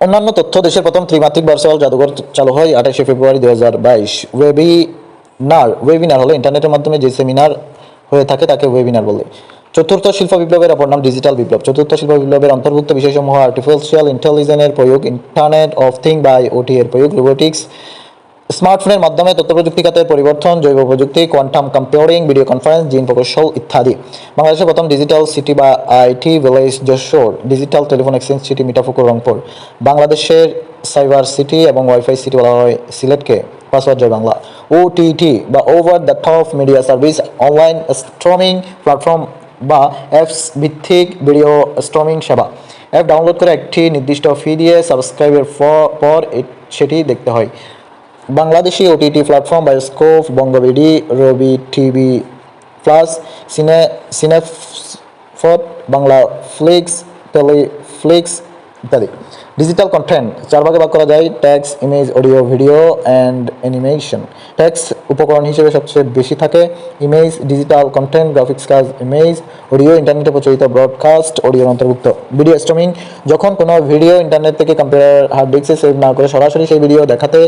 অন্যান্য তথ্য দেশের প্রথম ত্রিমাত্রিক ভার্চুয়াল জাদুঘর চালু হয় 28 ফেব্রুয়ারি 2022। ওয়েবিনার হলো ইন্টারনেটের মাধ্যমে যে সেমিনার হয়ে থাকে তাকে ওয়েবিনার বলে। চতুর্থ শিল্প বিপ্লবের অপর নাম ডিজিটাল বিপ্লব। চতুর্থ শিল্প বিপ্লবের অন্তর্ভুক্ত বিষয়সমূহ আর্টিফিশিয়াল ইন্টেলিজেন্সের প্রয়োগ, ইন্টারনেট অফ থিং বা আইওটি এর প্রয়োগ, রোবোটিক্স, স্মার্টফোনের মাধ্যমে তথ্য প্রযুক্তি খাতের পরিবর্তন, জৈব প্রযুক্তি, কোয়ান্টাম কম্পিউটিং, ভিডিও কনফারেন্স, জিন প্রকৌশল ইত্যাদি। বাংলাদেশের প্রথম ডিজিটাল সিটি বা IT village Jessore, digital telephone exchange city Mithapukur Rangpur. বাংলাদেশের সাইবার সিটি এবং ওয়াইফাই সিটি বলা হয় সিলেটকে। পাসওয়ার্ড জয় বাংলা। ওটিটি বা over the top media service, online streaming platform বা অ্যাপস ভিত্তিক ভিডিও স্ট্রিমিং সেবা। অ্যাপ ডাউনলোড করে একটি নির্দিষ্ট ফি দিয়ে সাবস্ক্রাইবের পর সেটি দেখতে হয়। বাংলাদেশি ওটিটি প্ল্যাটফর্ম বায়োস্কোপ, বঙ্গবিডি, রবি টিভি প্লাস, সিনেফট, বাংলা ফ্লিক্স, টেলিফ্লিক্স ইত্যাদি। ডিজিটাল কন্টেন্ট চার ভাগে ভাগ করা যায়: text, image, audio, video and animation. Text উপকরণ হিসেবে সবচেয়ে বেশি থাকে। ইমেজ ডিজিটাল কন্টেন্ট, গ্রাফিক্স কাজ ইমেজ। অডিও ইন্টারনেটে প্রচলিত ব্রডকাস্ট অডিওর অন্তর্ভুক্ত। ভিডিও স্ট্রিমিং যখন কোনো ভিডিও ইন্টারনেট থেকে কম্পিউটার হার্ড ডিস্কে সেভ না করে সরাসরি সেই ভিডিও দেখাতে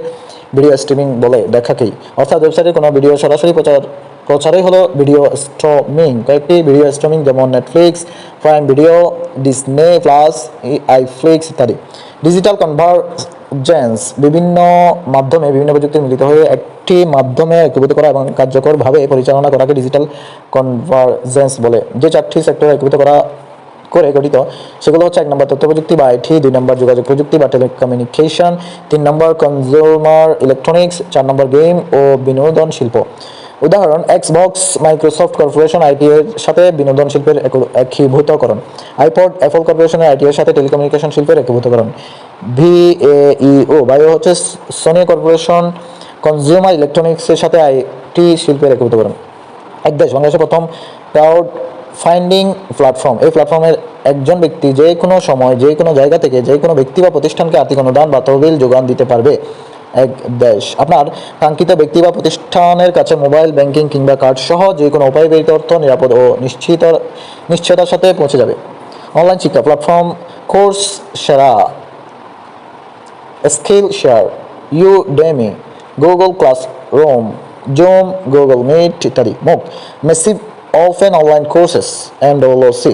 ভিডিও স্ট্রিমিং বলে দেখাকেই। অর্থাৎ ওয়েবসাইটে কোনো ভিডিও সরাসরি প্রচারই হলো ভিডিও স্ট্রিমিং। কয়েকটি ভিডিও স্ট্রিমিং যেমন Netflix, Prime Video, Disney Plus, iflix ইত্যাদি। ডিজিটাল কনভার্জেন্স বিভিন্ন মাধ্যমে বিভিন্ন প্রযুক্তি মিলিত হয়ে একটি মাধ্যমে একীভূত করা এবং কার্যকরভাবে পরিচালনা করাকে ডিজিটাল কনভার্জেন্স বলে। যে চারটি সেক্টর একীভূত করে গঠিত সেগুলো হচ্ছে: 1 নম্বর তথ্য প্রযুক্তি বা আইটি, 2 নম্বর যোগাযোগ প্রযুক্তি বা টেলিকমিউনিকেশন, 3 নম্বর কনজিউমার ইলেকট্রনিক্স, 4 নম্বর গেম ও বিনোদন শিল্প। উদাহরণ: এক্সবক্স মাইক্রোসফট কর্পোরেশন আইটি এর সাথে বিনোদন শিল্পের একীভূতকরণ। আইপড অ্যাপল কর্পোরেশনের আইটি এর সাথে টেলিকমিউনিকেশন শিল্পের একীভূতকরণ। বায়ো হচ্ছে সোনি কর্পোরেশন কনজিউমার ইলেকট্রনিক্সের সাথে আইটি শিল্পের একীভূতকরণ। একদেশ বাংলাদেশের প্রথম ক্লাউড ফাইন্ডিং প্ল্যাটফর্ম। এই প্ল্যাটফর্মের একজন ব্যক্তি যে কোনো সময় যে কোনো জায়গা থেকে যে কোনো ব্যক্তি বা প্রতিষ্ঠানকে আর্থিক অনুদান বা তহবিল যোগান দিতে পারবে। এক দেশ আপনার কাঙ্ক্ষিত ব্যক্তি বা প্রতিষ্ঠানের কাছে মোবাইল ব্যাংকিং কিংবা কার্ড সহ যে কোনো উপায় ব্যতীত অর্থ নিরাপদ ও নিশ্চয়তার সাথে পৌঁছে যাবে। অনলাইন শিক্ষা platform Coursera, Skillshare, Udemy, Google classroom, Zoom, Google Meet ইত্যাদি। MOOC massive open online courses MOOC।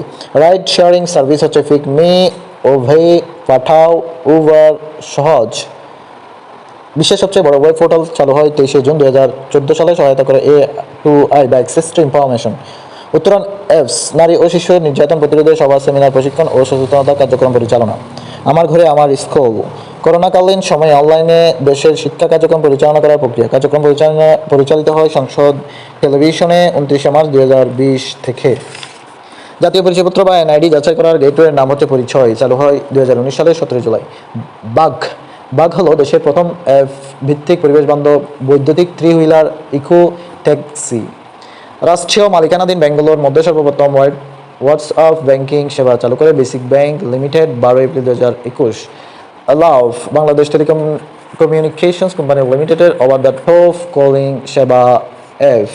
Ride sharing service হচ্ছে পিকমি, ওভে, পাঠাও, উবার, সহজ। বিশ্বের সবচেয়ে বড় ওয়েব পোর্টাল চালু হয় 23 জুন 2014 সালে, সহায়তা করে A2I বা অ্যাক্সেস টু ইনফরমেশন। উত্তরণ অ্যাপস নারী ও শিশু নির্যাতন প্রতিরোধে সভা, সেমিনার, প্রশিক্ষণ ও সচেতনতা কার্যক্রম পরিচালনা। আমার ঘরে আমার স্কুল করোনাকালীন সময়ে অনলাইনে দেশের শিক্ষা কার্যক্রম পরিচালনা করার প্রক্রিয়া। কার্যক্রম পরিচালিত হয় সংসদ টেলিভিশনে 29 মার্চ 2020 থেকে। জাতীয় পরিচয়পত্র বা NID যাচাই করার গেটওয়ের নাম হচ্ছে পরিচয়। চালু হয় 2019 সালের 17 জুলাই। বাগ হলো দেশের প্রথম অ্যাপ ভিত্তিক পরিবেশ বান্ধব বৈদ্যুতিক 3 হুইলার ইকো ট্যাক্সি। রাষ্ট্রীয় মালিকানাধীন ব্যাংকগুলোর মধ্যে সর্বপ্রথম হোয়াটসঅ্যাপ ব্যাংকিং সেবা চালু করে বেসিক ব্যাংক লিমিটেড 12 এপ্রিল 2021। লাভ বাংলাদেশ টেলিকমিউনিকেশনস কোম্পানি লিমিটেডের ওভার দ্য টপ কলিং সেবা অ্যাপ।